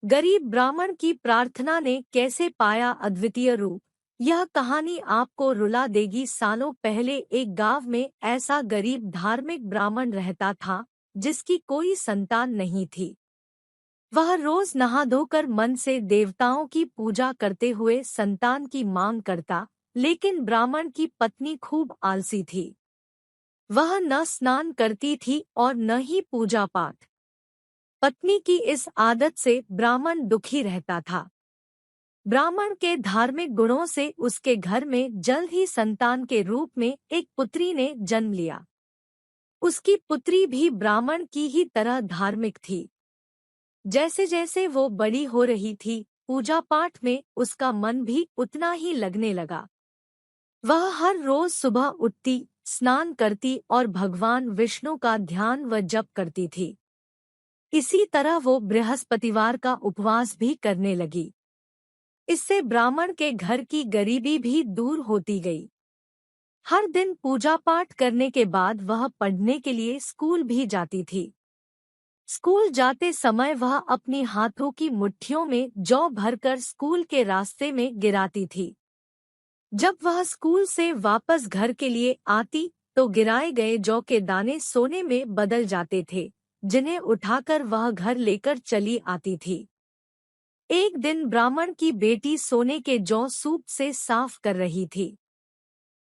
गरीब ब्राह्मण की प्रार्थना ने कैसे पाया अद्वितीय रूप। यह कहानी आपको रुला देगी। सालों पहले एक गांव में ऐसा गरीब धार्मिक ब्राह्मण रहता था जिसकी कोई संतान नहीं थी। वह रोज नहा धोकर मन से देवताओं की पूजा करते हुए संतान की मांग करता, लेकिन ब्राह्मण की पत्नी खूब आलसी थी। वह न स्नान करती थी और न ही पूजा पाठ। पत्नी की इस आदत से ब्राह्मण दुखी रहता था। ब्राह्मण के धार्मिक गुणों से उसके घर में जल्द ही संतान के रूप में एक पुत्री ने जन्म लिया। उसकी पुत्री भी ब्राह्मण की ही तरह धार्मिक थी। जैसे जैसे वो बड़ी हो रही थी, पूजा पाठ में उसका मन भी उतना ही लगने लगा। वह हर रोज सुबह उठती, स्नान करती और भगवान विष्णु का ध्यान व जप करती थी। इसी तरह वो बृहस्पतिवार का उपवास भी करने लगी। इससे ब्राह्मण के घर की गरीबी भी दूर होती गई। हर दिन पूजा पाठ करने के बाद वह पढ़ने के लिए स्कूल भी जाती थी। स्कूल जाते समय वह अपनी हाथों की मुट्ठियों में जौ भरकर स्कूल के रास्ते में गिराती थी। जब वह स्कूल से वापस घर के लिए आती तो गिराए गए जौ के दाने सोने में बदल जाते थे, जिन्हें उठाकर वह घर लेकर चली आती थी। एक दिन ब्राह्मण की बेटी सोने के जौ सूप से साफ कर रही थी।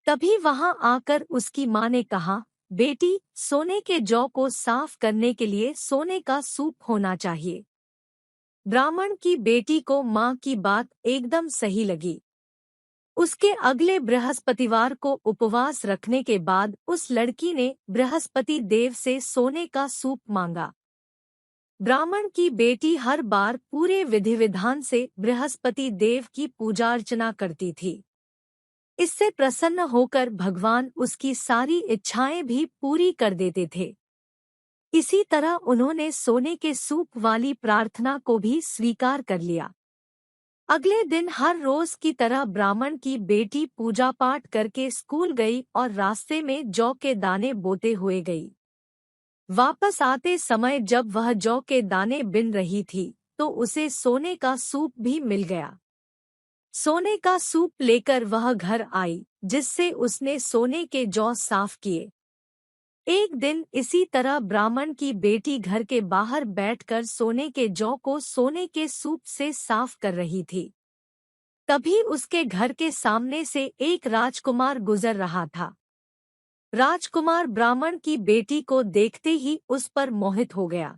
तभी वहां आकर उसकी मां ने कहा, बेटी, सोने के जौ को साफ करने के लिए सोने का सूप होना चाहिए। ब्राह्मण की बेटी को मां की बात एकदम सही लगी। उसके अगले बृहस्पतिवार को उपवास रखने के बाद उस लड़की ने बृहस्पति देव से सोने का सूप मांगा। ब्राह्मण की बेटी हर बार पूरे विधि विधान से बृहस्पति देव की पूजा अर्चना करती थी। इससे प्रसन्न होकर भगवान उसकी सारी इच्छाएं भी पूरी कर देते थे। इसी तरह उन्होंने सोने के सूप वाली प्रार्थना को भी स्वीकार कर लिया। अगले दिन हर रोज की तरह ब्राह्मण की बेटी पूजा पाठ करके स्कूल गई और रास्ते में जौ के दाने बोते हुए गई। वापस आते समय जब वह जौ के दाने बिन रही थी तो उसे सोने का सूप भी मिल गया। सोने का सूप लेकर वह घर आई, जिससे उसने सोने के जौ साफ किए। एक दिन इसी तरह ब्राह्मण की बेटी घर के बाहर बैठकर सोने के जौ को सोने के सूप से साफ कर रही थी। तभी उसके घर के सामने से एक राजकुमार गुजर रहा था। राजकुमार ब्राह्मण की बेटी को देखते ही उस पर मोहित हो गया।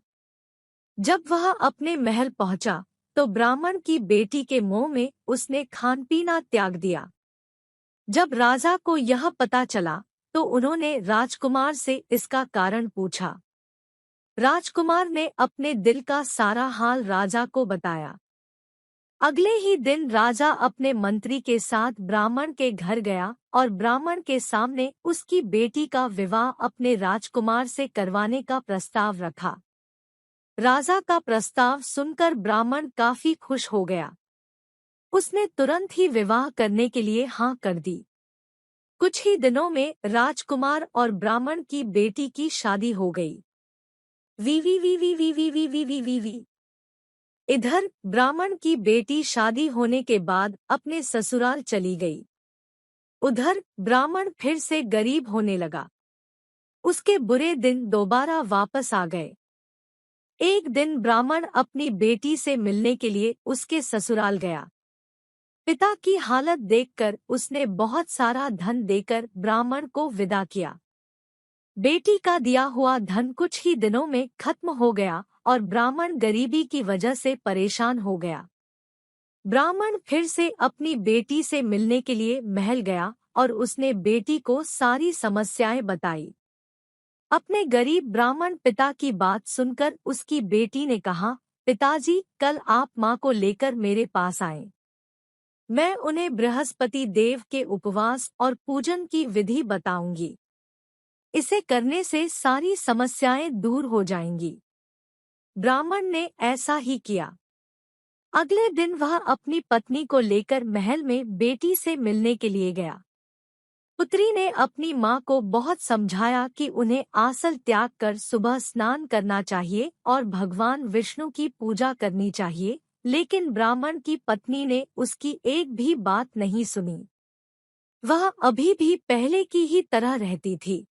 जब वह अपने महल पहुंचा तो ब्राह्मण की बेटी के मुंह में उसने खान पीना त्याग दिया। जब राजा को यह पता चला तो उन्होंने राजकुमार से इसका कारण पूछा। राजकुमार ने अपने दिल का सारा हाल राजा को बताया। अगले ही दिन राजा अपने मंत्री के साथ ब्राह्मण के घर गया और ब्राह्मण के सामने उसकी बेटी का विवाह अपने राजकुमार से करवाने का प्रस्ताव रखा। राजा का प्रस्ताव सुनकर ब्राह्मण काफी खुश हो गया। उसने तुरंत ही विवाह करने के लिए हाँ कर दी। कुछ ही दिनों में राजकुमार और ब्राह्मण की बेटी की शादी हो गई। वी वी वी वी वी वी वी वी वी वी वी। इधर ब्राह्मण की बेटी शादी होने के बाद अपने ससुराल चली गई। उधर ब्राह्मण फिर से गरीब होने लगा। उसके बुरे दिन दोबारा वापस आ गए। एक दिन ब्राह्मण अपनी बेटी से मिलने के लिए उसके ससुराल गया। पिता की हालत देखकर उसने बहुत सारा धन देकर ब्राह्मण को विदा किया। बेटी का दिया हुआ धन कुछ ही दिनों में खत्म हो गया और ब्राह्मण गरीबी की वजह से परेशान हो गया। ब्राह्मण फिर से अपनी बेटी से मिलने के लिए महल गया और उसने बेटी को सारी समस्याएं बताई। अपने गरीब ब्राह्मण पिता की बात सुनकर उसकी बेटी ने कहा, पिताजी, कल आप माँ को लेकर मेरे पास आएं। मैं उन्हें बृहस्पति देव के उपवास और पूजन की विधि बताऊंगी। इसे करने से सारी समस्याएं दूर हो जाएंगी। ब्राह्मण ने ऐसा ही किया। अगले दिन वह अपनी पत्नी को लेकर महल में बेटी से मिलने के लिए गया। पुत्री ने अपनी माँ को बहुत समझाया कि उन्हें आसल त्याग कर सुबह स्नान करना चाहिए और भगवान विष्णु की पूजा करनी चाहिए लेकिन ब्राह्मण की पत्नी ने उसकी एक भी बात नहीं सुनी। वह अभी भी पहले की ही तरह रहती थी।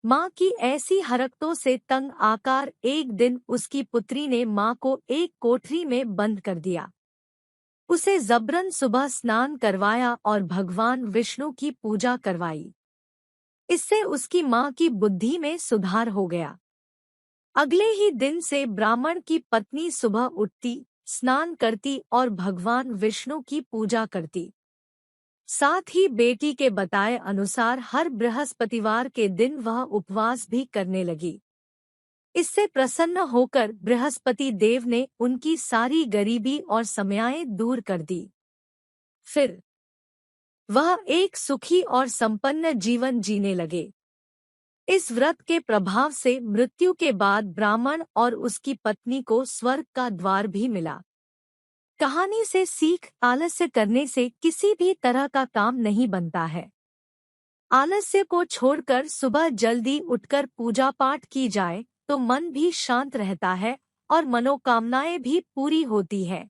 माँ की ऐसी हरकतों से तंग आकर एक दिन उसकी पुत्री ने माँ को एक कोठरी में बंद कर दिया। उसे जबरन सुबह स्नान करवाया और भगवान विष्णु की पूजा करवाई। इससे उसकी माँ की बुद्धि में सुधार हो गया। अगले ही दिन से ब्राह्मण की पत्नी सुबह उठती, स्नान करती और भगवान विष्णु की पूजा करती। साथ ही बेटी के बताए अनुसार हर बृहस्पतिवार के दिन वह उपवास भी करने लगी। इससे प्रसन्न होकर बृहस्पति देव ने उनकी सारी गरीबी और समस्याएं दूर कर दी। फिर वह एक सुखी और संपन्न जीवन जीने लगे। इस व्रत के प्रभाव से मृत्यु के बाद ब्राह्मण और उसकी पत्नी को स्वर्ग का द्वार भी मिला। कहानी से सीख, आलस्य करने से किसी भी तरह का काम नहीं बनता है। आलस्य को छोड़कर सुबह जल्दी उठकर पूजा पाठ की जाए तो मन भी शांत रहता है और मनोकामनाएं भी पूरी होती है।